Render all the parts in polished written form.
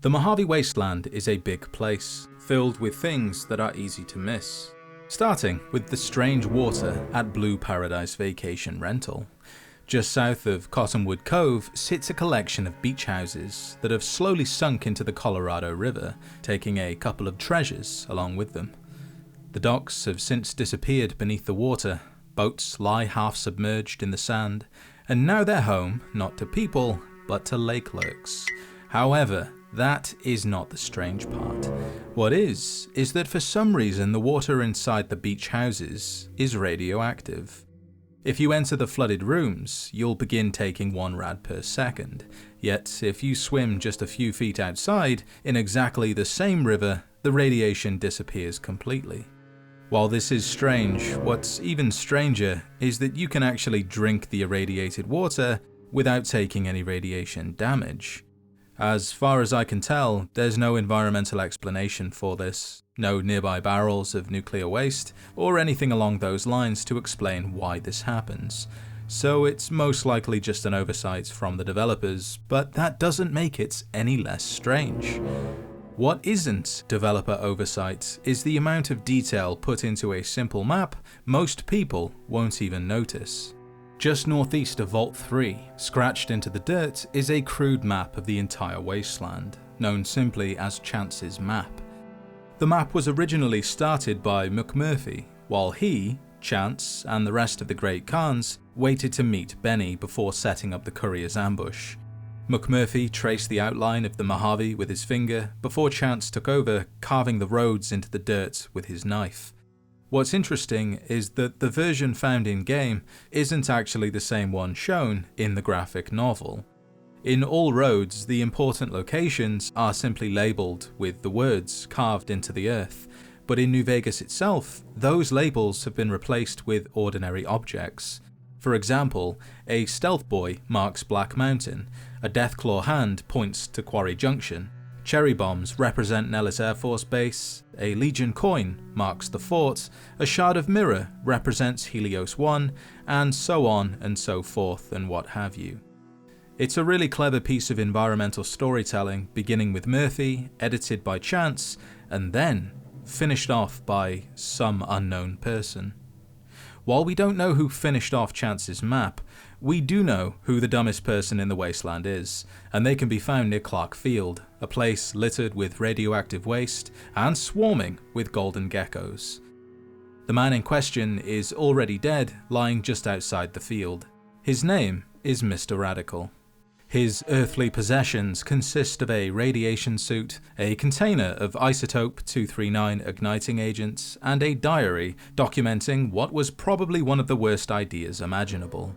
The Mojave Wasteland is a big place, filled with things that are easy to miss. Starting with the strange water at Blue Paradise Vacation Rental. Just south of Cottonwood Cove sits a collection of beach houses that have slowly sunk into the Colorado River, taking a couple of treasures along with them. The docks have since disappeared beneath the water, boats lie half submerged in the sand, and now they're home not to people, but to lakelurks. However, that is not the strange part. What is that for some reason the water inside the beach houses is radioactive. If you enter the flooded rooms, you'll begin taking 1 rad per second, yet if you swim just a few feet outside, in exactly the same river, the radiation disappears completely. While this is strange, what's even stranger is that you can actually drink the irradiated water without taking any radiation damage. As far as I can tell, there's no environmental explanation for this, no nearby barrels of nuclear waste, or anything along those lines to explain why this happens. So it's most likely just an oversight from the developers, but that doesn't make it any less strange. What isn't developer oversight is the amount of detail put into a simple map most people won't even notice. Just northeast of Vault 3, scratched into the dirt, is a crude map of the entire wasteland, known simply as Chance's map. The map was originally started by McMurphy, while he, Chance, and the rest of the Great Khans waited to meet Benny before setting up the courier's ambush. McMurphy traced the outline of the Mojave with his finger before Chance took over, carving the roads into the dirt with his knife. What's interesting is that the version found in-game isn't actually the same one shown in the graphic novel. In all roads, the important locations are simply labelled with the words carved into the earth, but in New Vegas itself, those labels have been replaced with ordinary objects. For example, a stealth buoy marks Black Mountain, a Deathclaw hand points to Quarry Junction, cherry bombs represent Nellis Air Force Base, a Legion coin marks the fort, a shard of mirror represents Helios 1, and so on and so forth and what have you. It's a really clever piece of environmental storytelling, beginning with Murphy, edited by Chance, and then finished off by some unknown person. While we don't know who finished off Chance's map, we do know who the dumbest person in the wasteland is, and they can be found near Clark Field, a place littered with radioactive waste and swarming with golden geckos. The man in question is already dead, lying just outside the field. His name is Mr. Radical. His earthly possessions consist of a radiation suit, a container of isotope 239 igniting agents, and a diary documenting what was probably one of the worst ideas imaginable.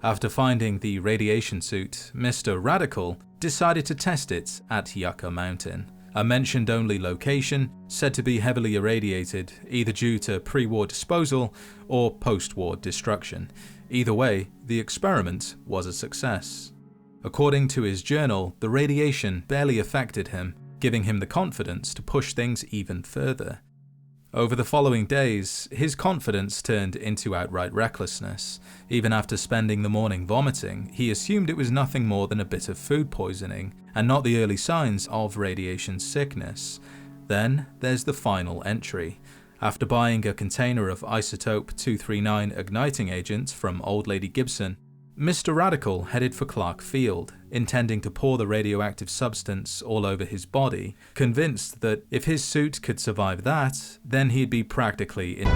After finding the radiation suit, Mr. Radical decided to test it at Yucca Mountain, a mentioned-only location said to be heavily irradiated, either due to pre-war disposal or post-war destruction. Either way, the experiment was a success. According to his journal, the radiation barely affected him, giving him the confidence to push things even further. Over the following days, his confidence turned into outright recklessness. Even after spending the morning vomiting, he assumed it was nothing more than a bit of food poisoning, and not the early signs of radiation sickness. Then there's the final entry. After buying a container of isotope 239 igniting agent from Old Lady Gibson, Mr. Radical headed for Clark Field, intending to pour the radioactive substance all over his body, convinced that if his suit could survive that, then he'd be practically in.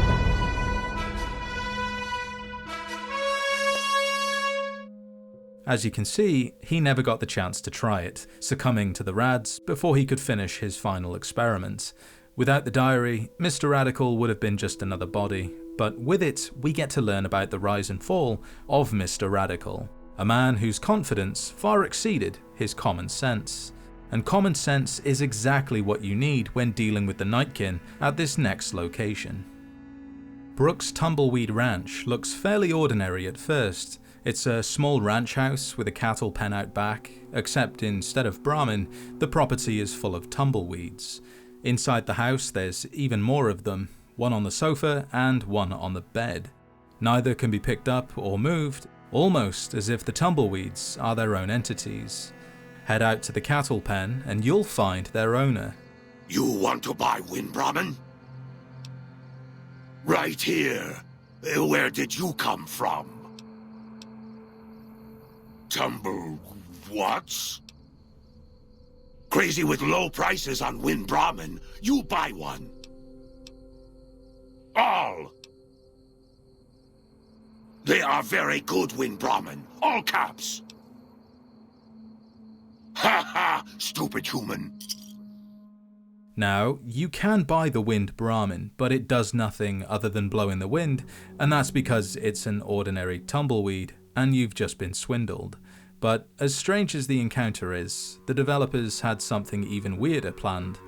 As you can see, he never got the chance to try it, succumbing to the rads before he could finish his final experiment. Without the diary, Mr. Radical would have been just another body. But with it, we get to learn about the rise and fall of Mr. Radical, a man whose confidence far exceeded his common sense. And common sense is exactly what you need when dealing with the Nightkin at this next location. Brooks Tumbleweed Ranch looks fairly ordinary at first. It's a small ranch house with a cattle pen out back, except instead of Brahmin, the property is full of tumbleweeds. Inside the house there's even more of them, one on the sofa and one on the bed. Neither can be picked up or moved, almost as if the tumbleweeds are their own entities. Head out to the cattle pen and you'll find their owner. You want to buy Wind-Brahmin? Right here. Where did you come from? Tumble... what? Crazy with low prices on Wind-Brahmin. You buy one. All. They are very good, Wind-Brahmin. All caps. Ha ha, stupid human. Now, you can buy the Wind-Brahmin, but it does nothing other than blow in the wind, and that's because it's an ordinary tumbleweed, and you've just been swindled. But as strange as the encounter is, the developers had something even weirder planned.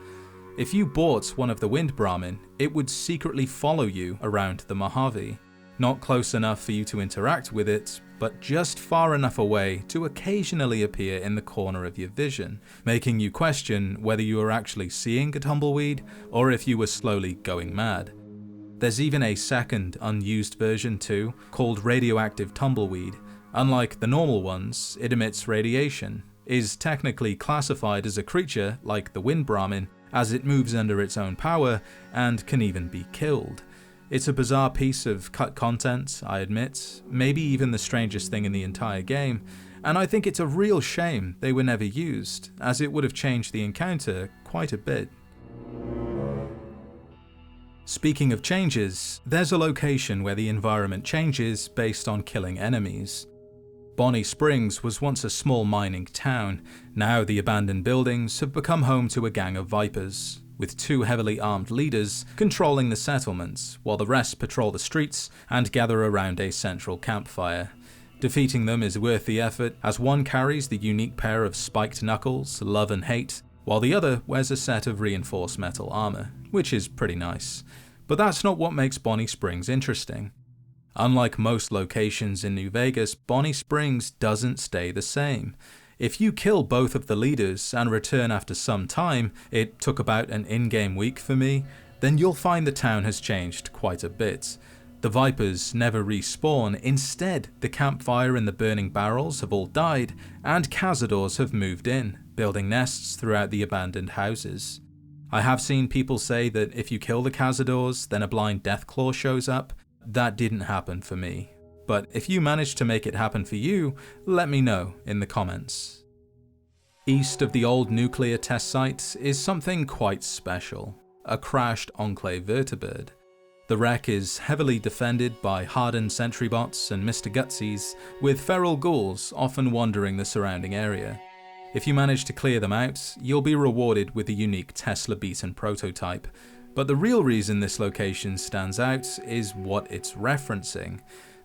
If you bought one of the Wind-Brahmin, it would secretly follow you around the Mojave. Not close enough for you to interact with it, but just far enough away to occasionally appear in the corner of your vision, making you question whether you were actually seeing a tumbleweed or if you were slowly going mad. There's even a second unused version too, called radioactive tumbleweed. Unlike the normal ones, it emits radiation, is technically classified as a creature like the Wind-Brahmin as it moves under its own power and can even be killed. It's a bizarre piece of cut content, I admit, maybe even the strangest thing in the entire game, and I think it's a real shame they were never used, as it would have changed the encounter quite a bit. Speaking of changes, there's a location where the environment changes based on killing enemies. Bonnie Springs was once a small mining town. Now the abandoned buildings have become home to a gang of vipers, with 2 heavily armed leaders controlling the settlements, while the rest patrol the streets and gather around a central campfire. Defeating them is worth the effort, as one carries the unique pair of spiked knuckles, love and hate, while the other wears a set of reinforced metal armor, which is pretty nice. But that's not what makes Bonnie Springs interesting. Unlike most locations in New Vegas, Bonnie Springs doesn't stay the same. If you kill both of the leaders and return after some time, it took about an in-game week for me, then you'll find the town has changed quite a bit. The Vipers never respawn, instead the campfire and the burning barrels have all died, and cazadors have moved in, building nests throughout the abandoned houses. I have seen people say that if you kill the cazadors, then a blind deathclaw shows up. That didn't happen for me. But if you manage to make it happen for you, let me know in the comments. East of the old nuclear test site is something quite special, a crashed Enclave Vertibird. The wreck is heavily defended by hardened sentry bots and Mr. Gutsies, with feral ghouls often wandering the surrounding area. If you manage to clear them out, you'll be rewarded with a unique Tesla-beaten prototype. But the real reason this location stands out is what it's referencing.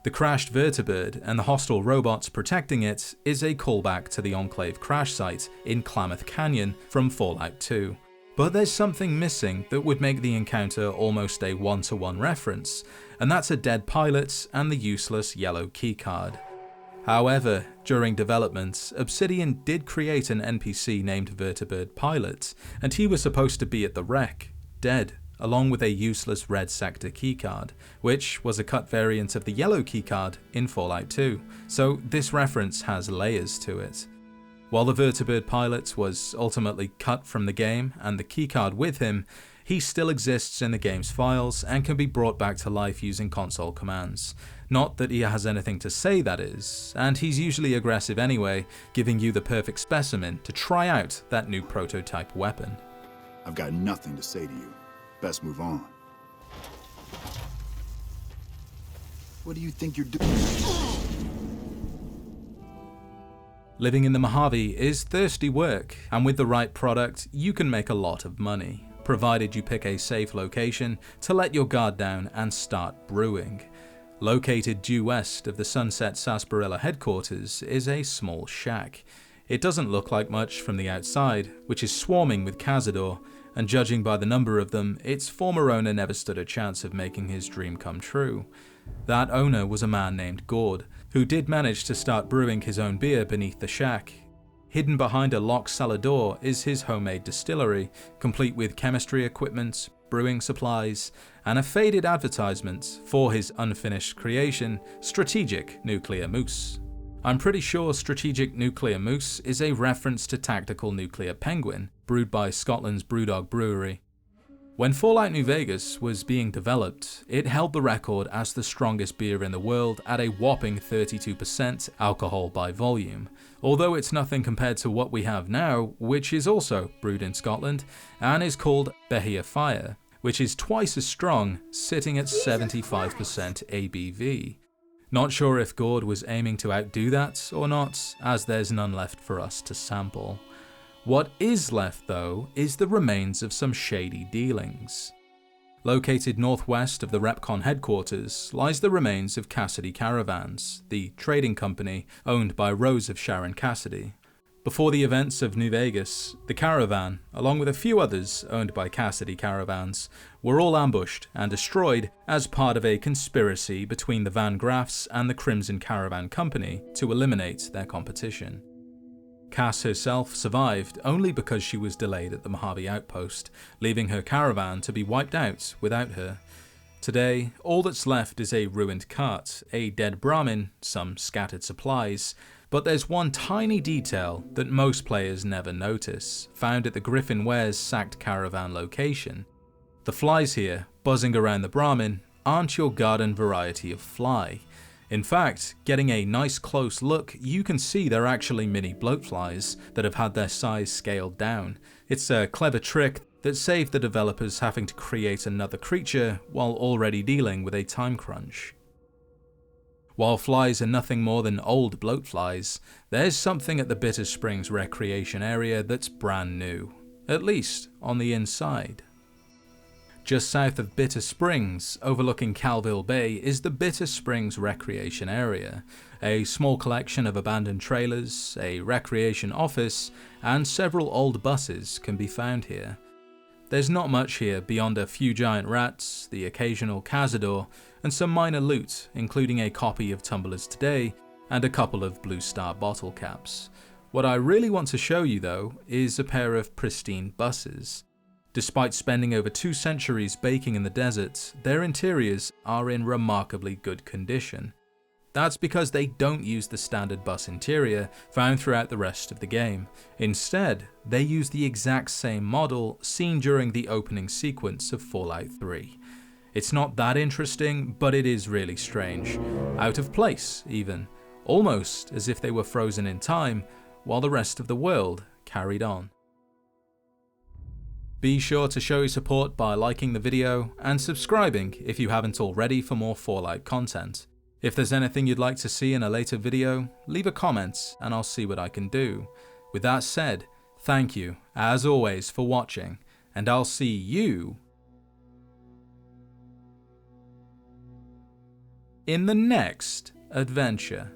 The crashed Vertibird and the hostile robots protecting it is a callback to the Enclave crash site in Klamath Canyon from Fallout 2. But there's something missing that would make the encounter almost a one-to-one reference, and that's a dead pilot and the useless yellow keycard. However, during development, Obsidian did create an NPC named Vertibird Pilot, and he was supposed to be at the wreck, dead, along with a useless red sector keycard, which was a cut variant of the yellow keycard in Fallout 2, so this reference has layers to it. While the Vertibird Pilot was ultimately cut from the game and the keycard with him, he still exists in the game's files and can be brought back to life using console commands. Not that he has anything to say, that is, and he's usually aggressive anyway, giving you the perfect specimen to try out that new prototype weapon. I've got nothing to say to you. Best move on. What do you think you're doing? Living in the Mojave is thirsty work, and with the right product, you can make a lot of money, provided you pick a safe location to let your guard down and start brewing. Located due west of the Sunset Sarsaparilla headquarters is a small shack. It doesn't look like much from the outside, which is swarming with cazador, and judging by the number of them, its former owner never stood a chance of making his dream come true. That owner was a man named Gord, who did manage to start brewing his own beer beneath the shack. Hidden behind a locked cellar door is his homemade distillery, complete with chemistry equipment, brewing supplies, and a faded advertisement for his unfinished creation, Strategic Nuclear Moose. I'm pretty sure strategic nuclear moose is a reference to tactical nuclear penguin, brewed by Scotland's Brewdog Brewery. When Fallout New Vegas was being developed, it held the record as the strongest beer in the world at a whopping 32% alcohol by volume, although it's nothing compared to what we have now, which is also brewed in Scotland, and is called Behia Fire, which is twice as strong, sitting at 75% ABV. Not sure if Gord was aiming to outdo that or not, as there's none left for us to sample. What is left though is the remains of some shady dealings. Located northwest of the Repcon headquarters lies the remains of Cassidy Caravans, the trading company owned by Rose of Sharon Cassidy. Before the events of New Vegas, the caravan, along with a few others owned by Cassidy Caravans, were all ambushed and destroyed as part of a conspiracy between the Van Graffs and the Crimson Caravan Company to eliminate their competition. Cass herself survived only because she was delayed at the Mojave outpost, leaving her caravan to be wiped out without her. Today, all that's left is a ruined cart, a dead Brahmin, some scattered supplies, but there's one tiny detail that most players never notice, found at the Griffin Ware's sacked caravan location. The flies here, buzzing around the Brahmin, aren't your garden variety of fly. In fact, getting a nice close look, you can see they're actually mini bloatflies that have had their size scaled down. It's a clever trick that saved the developers having to create another creature while already dealing with a time crunch. While flies are nothing more than old bloatflies, there's something at the Bitter Springs recreation area that's brand new, at least on the inside. Just south of Bitter Springs, overlooking Calville Bay, is the Bitter Springs Recreation Area. A small collection of abandoned trailers, a recreation office, and several old buses can be found here. There's not much here beyond a few giant rats, the occasional cazador, and some minor loot, including a copy of Tumblers Today and a couple of Blue Star bottle caps. What I really want to show you though is a pair of pristine buses. Despite spending over 2 centuries baking in the desert, their interiors are in remarkably good condition. That's because they don't use the standard bus interior found throughout the rest of the game. Instead, they use the exact same model seen during the opening sequence of Fallout 3. It's not that interesting, but it is really strange. Out of place, even. Almost as if they were frozen in time, while the rest of the world carried on. Be sure to show your support by liking the video and subscribing if you haven't already for more Fallout content. If there's anything you'd like to see in a later video, leave a comment and I'll see what I can do. With that said, thank you, as always, for watching, and I'll see you in the next adventure.